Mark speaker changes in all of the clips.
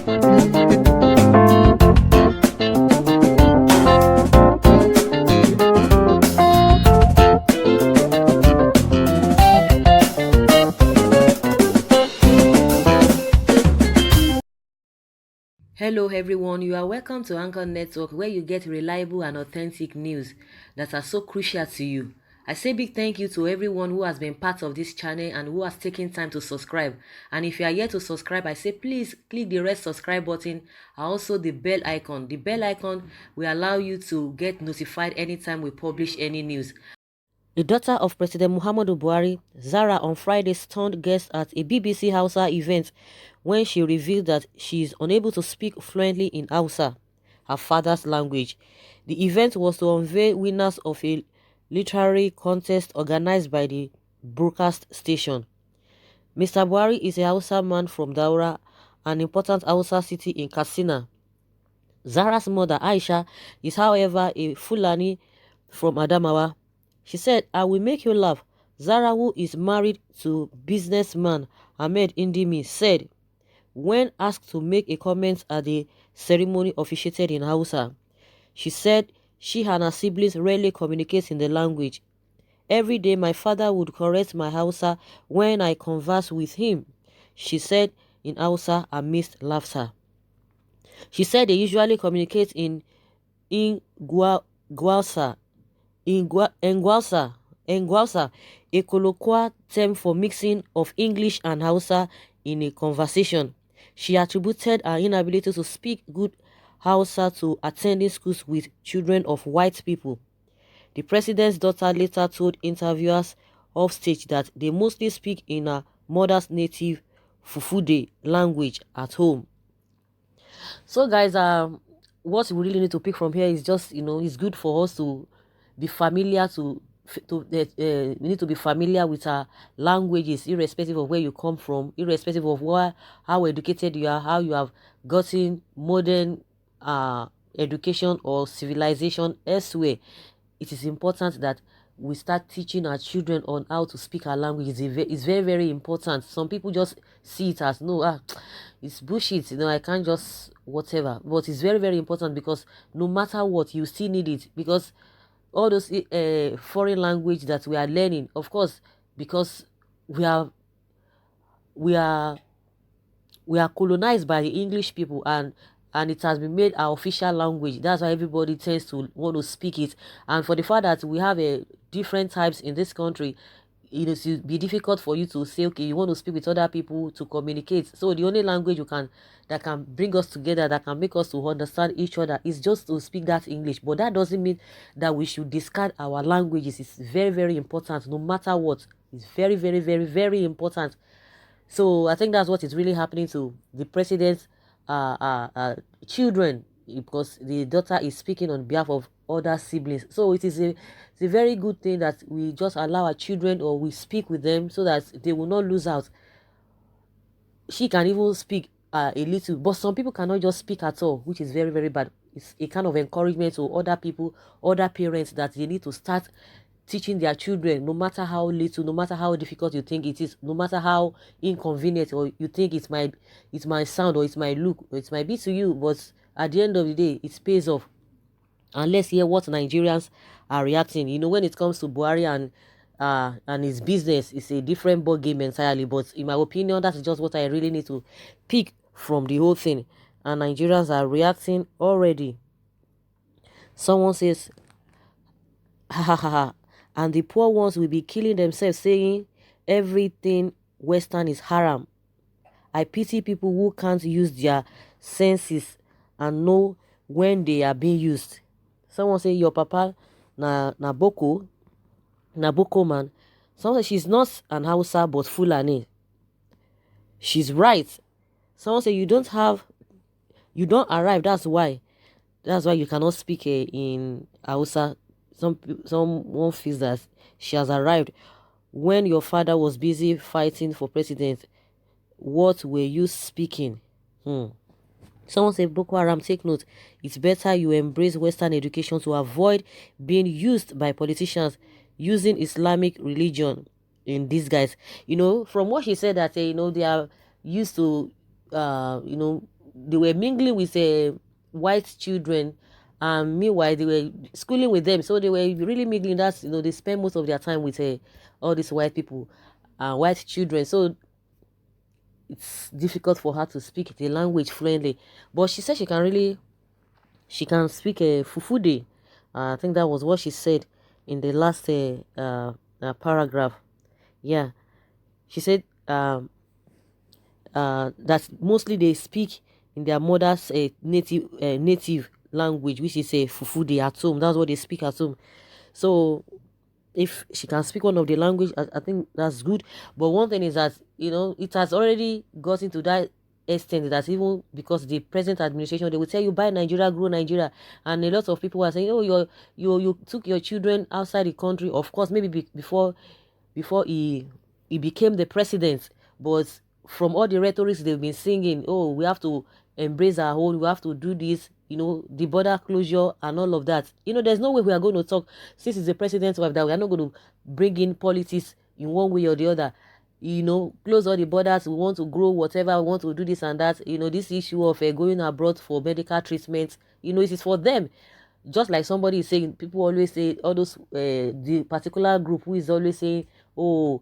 Speaker 1: Hello everyone, you are welcome to Anchor Network where you get reliable and authentic news that are so crucial to you. I say big thank you to everyone who has been part of this channel and who has taken time to subscribe. And if you are yet to subscribe, I say please click the red subscribe button and also the bell icon. The bell icon will allow you to get notified anytime we publish any news. The daughter of President Muhammadu Buhari, Zara, on Friday stunned guests at a BBC Hausa event when she revealed that she is unable to speak fluently in Hausa, her father's language. The event was to unveil winners of a literary contest organized by the broadcast station. Mr. Buhari is a Hausa man from Daura, an important Hausa city in Katsina. Zara's mother, Aisha, is however a Fulani from Adamawa. She said, "I will make you laugh." Zara, who is married to businessman Ahmed Indimi, said when asked to make a comment at the ceremony officiated in Hausa. She said she and her siblings rarely communicate in the language. "Every day my father would correct my Hausa when I converse with him," she said in Hausa amidst laughter. She said they usually communicate in Gwausa, Engwausa, a colloquial term for mixing of English and Hausa in a conversation. She attributed her inability to speak good Hausa to attending schools with children of white people. The president's daughter later told interviewers offstage that they mostly speak in her mother's native Fufude language at home. So guys, what we really need to pick from here is just, it's good for us to be familiar we need to be familiar with our languages, irrespective of where you come from, irrespective of how educated you are, how you have gotten modern education or civilization elsewhere. It is important that we start teaching our children on how to speak our language. It's very, very important. Some people just see it as, no, it's bullshit, I can't just whatever. But it's very, very important, because no matter what, you still need it. Because all those foreign language that we are learning, of course, because we are we are we are colonized by the English people, and it has been made our official language. That's why everybody tends to want to speak it. And for the fact that we have a different types in this country, it will be difficult for you to say, okay, you want to speak with other people to communicate. So the only language that can bring us together, that can make us to understand each other, is just to speak that English. But that doesn't mean that we should discard our languages. It's very, very important, no matter what. It's very, very, very, very important. So I think that's what is really happening to the president's children, because the daughter is speaking on behalf of other siblings. So it's a very good thing that we just allow our children, or we speak with them, so that they will not lose out. She can even speak a little, but some people cannot just speak at all, which is very, very bad. It's a kind of encouragement to other people, other parents, that they need to start teaching their children, no matter how little, no matter how difficult you think it is, no matter how inconvenient or you think it might sound, or it might look, or it might be to you, but at the end of the day, it pays off. And let's hear what Nigerians are reacting. When it comes to Buhari and his business, it's a different ball game entirely. But in my opinion, that's just what I really need to pick from the whole thing. And Nigerians are reacting already. Someone says, ha ha ha ha, and the poor ones will be killing themselves, saying everything Western is haram. I pity people who can't use their senses and know when they are being used. Someone say your papa na boko man. Someone say she's not an Hausa but Fulani. She's right. Someone say you don't arrive. That's why you cannot speak in Hausa. Someone feels that she has arrived. When your father was busy fighting for president, what were you speaking? Someone said, Boko Haram, take note. It's better you embrace Western education to avoid being used by politicians using Islamic religion in disguise. From what she said, that they are used to they were mingling with white children, and meanwhile they were schooling with them, so they were really mingling. That's, they spend most of their time with all these white people and white children. So it's difficult for her to speak the language fluently. But she said she can speak a Fufude. I think that was what she said in the last paragraph. Yeah, she said that mostly they speak in their mother's native language, which is a Fufude at home. That's what they speak at home. So if she can speak one of the language, I think that's good. But one thing is that, it has already gotten to that extent that even because the present administration, they will tell you buy Nigeria, grow Nigeria, and a lot of people are saying, oh, you took your children outside the country. Of course, maybe before he became the president, but from all the rhetorics they've been singing, oh, we have to embrace our own, we have to do this, the border closure and all of that. There's no way we are going to talk, since it's the president's wife, that we are not going to bring in politics in one way or the other. Close all the borders, we want to grow whatever, we want to do this and that. This issue of going abroad for medical treatment, it is for them. Just like somebody is saying, people always say, all those the particular group who is always saying, oh,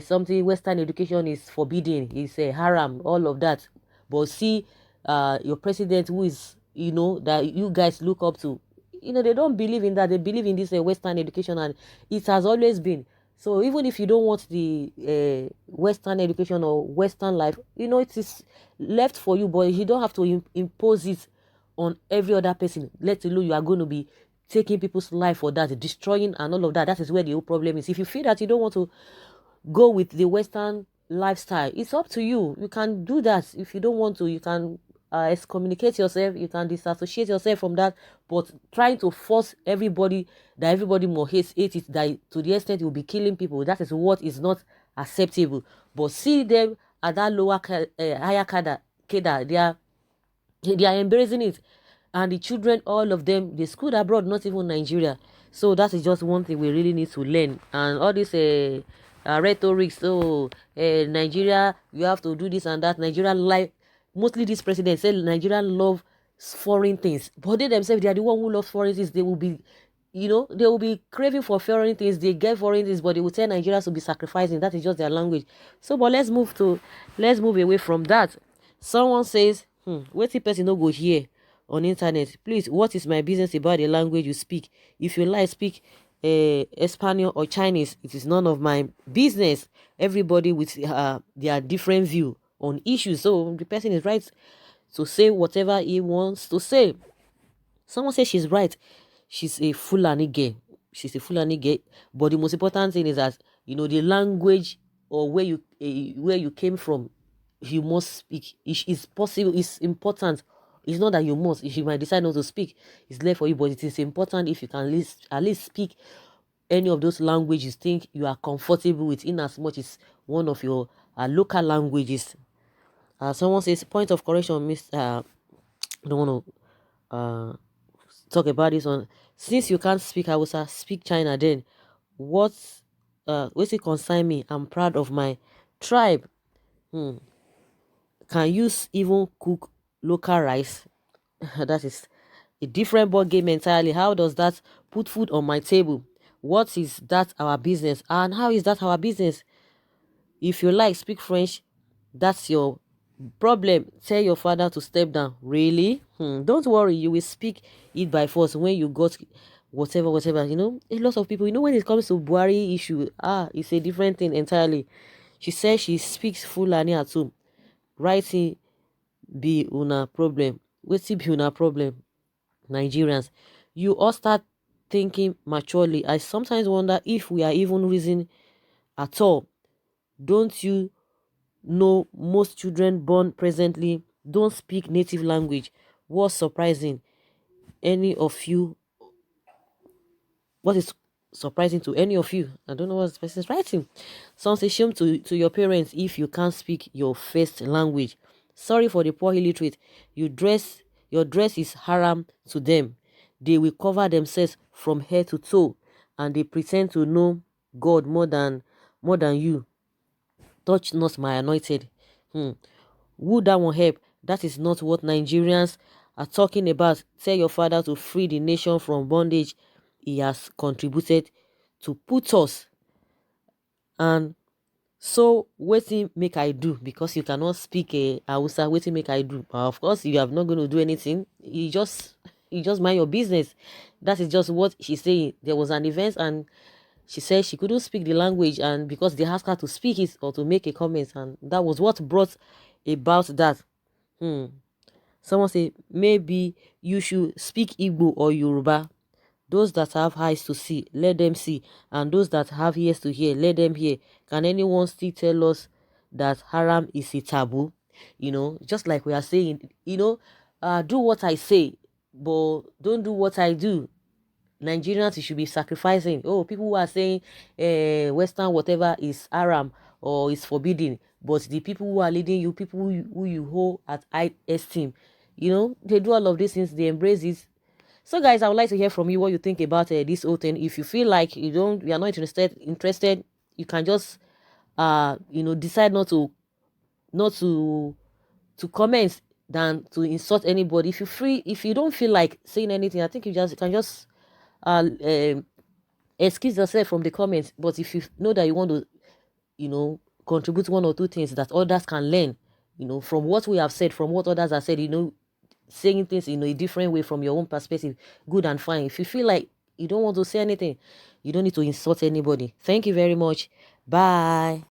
Speaker 1: something Western education is forbidden, is haram, all of that. But see, your president, who is, that you guys look up to, they don't believe in that. They believe in this Western education, and it has always been. So even if you don't want the Western education or Western life, it is left for you, but you don't have to impose it on every other person, let alone you are going to be taking people's life for that, destroying and all of that. That is where the whole problem is. If you feel that you don't want to go with the Western lifestyle, it's up to you. You can do that. If you don't want to, you can excommunicate yourself, you can disassociate yourself from that. But trying to force everybody, that everybody more hate it, that to the extent you will be killing people, that is what is not acceptable. But see them at that higher cadre, they are embracing it, and the children, all of them, they schooled abroad, not even Nigeria. So that is just one thing we really need to learn. And all this rhetoric, so Nigeria, you have to do this and that. Nigeria like, mostly this president said Nigeria love foreign things, but they themselves, they are the one who love foreign things. They will be, they will be craving for foreign things. They get foreign things, but they will tell Nigeria to be sacrificing. That is just their language. So, but let's move away from that. Someone says, wetin person no go hear on internet? Please, what is my business about the language you speak? If you like speak Espanol or Chinese, it is none of my business. Everybody with their different view on issues. So the person is right to say whatever he wants to say. Someone says she's right. She's a Fulani girl. She's a Fulani girl. But the most important thing is that, the language or where you came from, you must speak. It's possible. It's important. It's not that you must. If you might decide not to speak, it's left for you. But it is important if you can at least speak any of those languages you think you are comfortable with, in as much as one of your local languages. Someone says, point of correction, Miss. I don't want to talk about this one. Since you can't speak Hausa, speak China then. What's it concern me? I'm proud of my tribe. Can you even cook local rice? That is a different ball game entirely. How does that put food on my table? What is that our business? And how is that our business? If you like speak French, that's your problem. Tell your father to step down. Really? Don't worry, you will speak it by force when you got whatever. A lot of people, when it comes to Buhari issue, it's a different thing entirely. She says she speaks Fulani at home. Writing be una problem. Wetin be una problem? Nigerians, you all start thinking maturely. I sometimes wonder if we are even reasoning at all. Don't you know most children born presently don't speak native language? What's surprising? Any of you? What is surprising to any of you? I don't know what this person is writing. Some say shame to your parents if you can't speak your first language. Sorry for the poor illiterate. Your dress is haram to them. They will cover themselves from head to toe, and they pretend to know God more than you. Touch not my anointed. Would that one help? That is not what Nigerians are talking about. Tell your father to free the nation from bondage he has contributed to put us. And so wetin make I do? Because you cannot speak a Hausa, wetin make I do? Of course you are not going to do anything. You just mind your business. That is just what she's saying. There was an event and she said she couldn't speak the language, and because they asked her to speak it or to make a comment, and that was what brought about that. hmm. Someone say maybe you should speak Igbo or Yoruba. Those that have eyes to see, let them see, and those that have ears to hear, let them hear. Can anyone still tell us that haram is a taboo? Just like we are saying, do what I say, but don't do what I do. Nigerians, you should be sacrificing. Oh, people who are saying Western whatever is haram or is forbidden, but the people who are leading you, people who you hold at high esteem, they do all of these things, they embrace it. So, guys, I would like to hear from you what you think about this whole thing. If you feel like you are not interested, you can just decide not to comment than to insult anybody. If you don't feel like saying anything, I think you can just excuse yourself from the comments. But if you know that you want to contribute one or two things that others can learn, from what we have said, from what others have said, saying things in a different way from your own perspective, good and fine. If you feel like you don't want to say anything, you don't need to insult anybody. Thank you very much. Bye.